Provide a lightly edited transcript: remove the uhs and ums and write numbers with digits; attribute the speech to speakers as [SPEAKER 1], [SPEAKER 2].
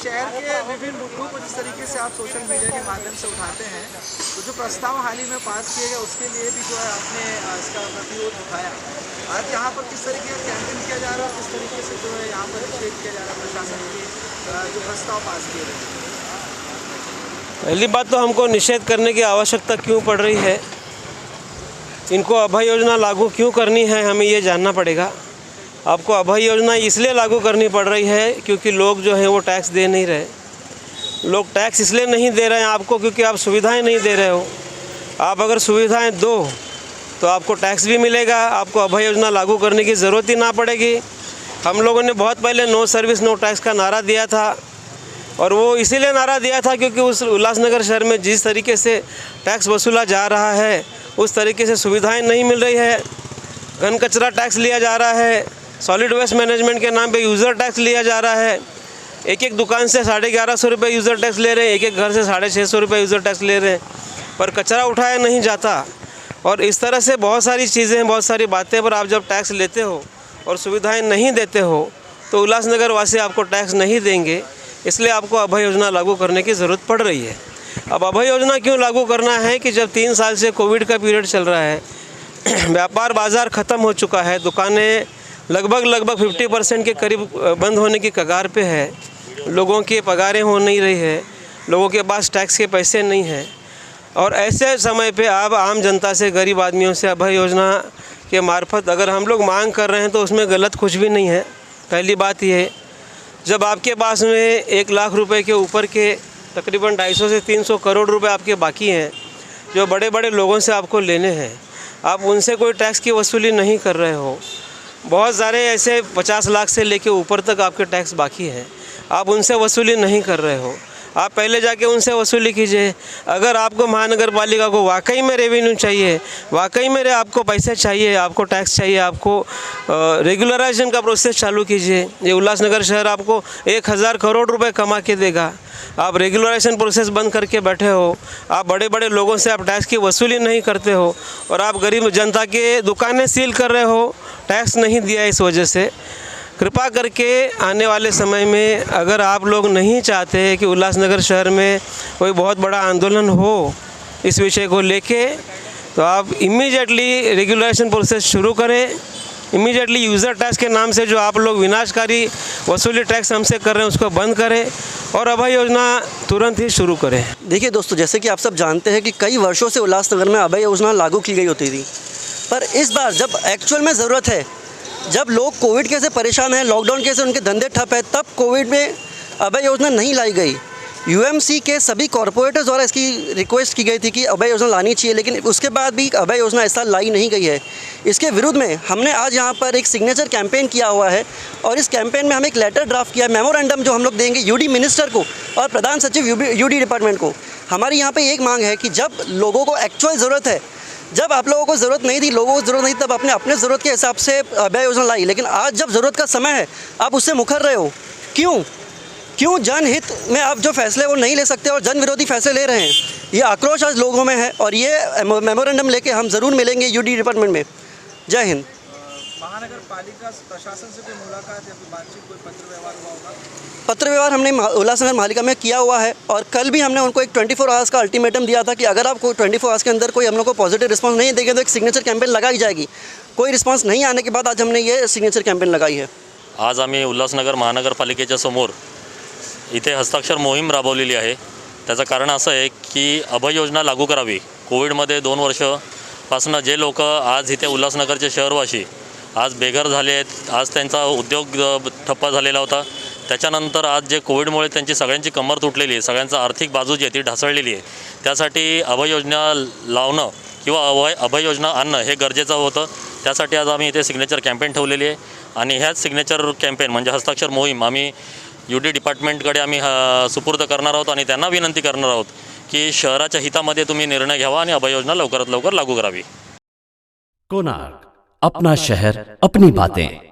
[SPEAKER 1] शहर के विभिन्न मुद्दों को जिस तरीके से आप सोशल मीडिया के माध्यम से उठाते हैं, तो जो प्रस्ताव हाल ही में पास किए गए उसके लिए भी जो है आपने इसका प्रतिरोध उठाया। आज यहाँ पर किस तरीके का कैंपेन किया जा रहा है, किस तरीके से जो है यहाँ पर निषेध किया जा रहा है प्रशासन के जो प्रस्ताव पास किए गए?
[SPEAKER 2] पहली बात तो हमको निषेध करने की आवश्यकता क्यों पड़ रही है, इनको अभय योजना लागू क्यों करनी है, हमें ये जानना पड़ेगा। आपको अभय योजना इसलिए लागू करनी पड़ रही है क्योंकि लोग जो हैं वो टैक्स दे नहीं रहे। लोग टैक्स इसलिए नहीं दे रहे हैं आपको क्योंकि आप सुविधाएं नहीं दे रहे हो। आप अगर सुविधाएं दो तो आपको टैक्स भी मिलेगा, आपको अभय योजना लागू करने की ज़रूरत ही ना पड़ेगी। हम लोगों ने बहुत पहले नो सर्विस नो टैक्स का नारा दिया था और वो इसीलिए नारा दिया था क्योंकि उस उल्लासनगर शहर में जिस तरीके से टैक्स वसूला जा रहा है उस तरीके से सुविधाएं नहीं मिल रही है। घन कचरा टैक्स लिया जा रहा है, सॉलिड वेस्ट मैनेजमेंट के नाम पे यूज़र टैक्स लिया जा रहा है। एक एक दुकान से 1150 रुपये यूज़र टैक्स ले रहे हैं, एक एक घर से 650 रुपये यूज़र टैक्स ले रहे हैं, पर कचरा उठाया नहीं जाता। और इस तरह से बहुत सारी चीज़ें हैं, बहुत सारी बातें पर आप जब टैक्स लेते हो और सुविधाएं नहीं देते हो तो उल्लासनगर वासी आपको टैक्स नहीं देंगे। इसलिए आपको अभय योजना लागू करने की ज़रूरत पड़ रही है। अब अभय योजना क्यों लागू करना है कि जब 3 साल से कोविड का पीरियड चल रहा है, व्यापार बाज़ार ख़त्म हो चुका है, दुकानें लगभग 50% के करीब बंद होने की कगार पे है, लोगों की पगारें हो नहीं रही है, लोगों के पास टैक्स के पैसे नहीं हैं और ऐसे समय पे आप आम जनता से, गरीब आदमियों से अभय योजना के मार्फत अगर हम लोग मांग कर रहे हैं तो उसमें गलत कुछ भी नहीं है। पहली बात ये, जब आपके पास में 1 लाख रुपए के ऊपर के तकरीबन 250 से 300 करोड़ रुपए आपके बाकी हैं, जो बड़े बड़े लोगों से आपको लेने हैं, आप उनसे कोई टैक्स की वसूली नहीं कर रहे हो। बहुत सारे ऐसे 50 लाख से लेके ऊपर तक आपके टैक्स बाकी हैं, आप उनसे वसूली नहीं कर रहे हो। आप पहले जाके उनसे वसूली कीजिए। अगर आपको महानगर पालिका को वाकई में रेवेन्यू चाहिए, वाकई में आपको पैसे चाहिए, आपको टैक्स चाहिए, आपको रेगुलराइजेशन का प्रोसेस चालू कीजिए। ये उल्लासनगर शहर आपको 1000 करोड़ रुपए कमा के देगा। आप रेगुलराइजेशन प्रोसेस बंद करके बैठे हो, आप बड़े बड़े लोगों से आप टैक्स की वसूली नहीं करते हो और आप गरीब जनता के दुकानें सील कर रहे हो, टैक्स नहीं दिया इस वजह से। कृपा करके आने वाले समय में अगर आप लोग नहीं चाहते कि उल्लासनगर शहर में कोई बहुत बड़ा आंदोलन हो इस विषय को लेके, तो आप इमीडिएटली रेगुलेशन प्रोसेस शुरू करें। इमीडिएटली यूज़र टैक्स के नाम से जो आप लोग विनाशकारी वसूली टैक्स हमसे कर रहे हैं उसको बंद करें और अभय योजना तुरंत ही शुरू करें।
[SPEAKER 3] देखिए दोस्तों, जैसे कि आप सब जानते हैं कि कई वर्षों से उल्लासनगर में अभय योजना लागू की गई होती थी, पर इस बार जब एक्चुअल में ज़रूरत है, जब लोग कोविड के से परेशान हैं, लॉकडाउन के से उनके धंधे ठप है, तब कोविड में अभय योजना नहीं लाई गई। यूएमसी के सभी कॉरपोरेटर्स द्वारा इसकी रिक्वेस्ट की गई थी कि अभय योजना लानी चाहिए, लेकिन उसके बाद भी अभय योजना ऐसा लाई नहीं गई है। इसके विरुद्ध में हमने आज यहाँ पर एक सिग्नेचर कैंपेन किया हुआ है और इस कैंपेन में हम एक लेटर ड्राफ्ट किया, मेमोरेंडम जो हम लोग देंगे यूडी मिनिस्टर को और प्रधान सचिव यूडी डिपार्टमेंट को। हमारी यहाँ पर एक मांग है कि जब लोगों को एक्चुअल ज़रूरत है, जब आप लोगों को ज़रूरत नहीं थी, लोगों को ज़रूरत नहीं, तब आपने अपने ज़रूरत के हिसाब से अभय योजना लाई, लेकिन आज जब ज़रूरत का समय है आप उससे मुकर रहे हो। क्यों जनहित में आप जो फैसले वो नहीं ले सकते और जन विरोधी फैसले ले रहे हैं? ये आक्रोश आज लोगों में है और ये मेमोरेंडम लेके हम ज़रूर मिलेंगे यूडी डिपार्टमेंट में। जय हिंद।
[SPEAKER 1] महानगर पालिका प्रशासन से कोई मुलाकात या कोई बातचीत, कोई पत्र व्यवहार हुआ होगा?
[SPEAKER 3] पत्र व्यवहार हमने उल्लासनगर पालिका में किया हुआ है और कल भी हमने उनको एक 24 आवर्स का अल्टीमेटम दिया था कि अगर आप 24 आवर्स के अंदर कोई हम लोग को पॉजिटिव रिस्पांस नहीं देंगे तो एक सिग्नेचर कैंपेन लगाई जाएगी। कोई रिस्पांस नहीं आने के बाद आज हमने ये सिग्नेचर कैंपेन लगाई है।
[SPEAKER 4] आज आम्ही उल्हासनगर महानगरपालिकेच्या समोर इथे हस्ताक्षर मोहीम राबवलेली आहे। त्याचं कारण असं आहे की अभय योजना लागू करावी। कोविडमध्ये 2 वर्षापासून जे लोक आज इथे उल्हासनगरचे शहरवासी आज बेघर झाले आहेत, आज त्यांचा उद्योग ठप्प झालेला होता, त्याच्यानंतर आज जे कोविडमुळे त्यांची सगळ्यांची कंबर तुटलेली आहे, सगळ्यांचा आर्थिक बाजू जी आहे ती ढासळलेली आहे, त्यासाठी अभय योजना लावणं किंवा अभय योजना आणणं हे गरजेचं होतं। त्यासाठी आज आम्ही इथे सिग्नेचर कॅम्पेन ठेवलेली आहे आणि ह्याच सिग्नेचर कॅम्पेन म्हणजे हस्ताक्षर मोहीम आम्ही यूडी डिपार्टमेंटकडे आम्ही सुपूर्द करणार आहोत आणि त्यांना विनंती करणार आहोत की शहराच्या हितामध्ये तुम्ही निर्णय घ्यावा आणि अभय योजना लवकरात लवकर लागू करावी।
[SPEAKER 5] कोणार्क, अपना शहर अपनी बातें।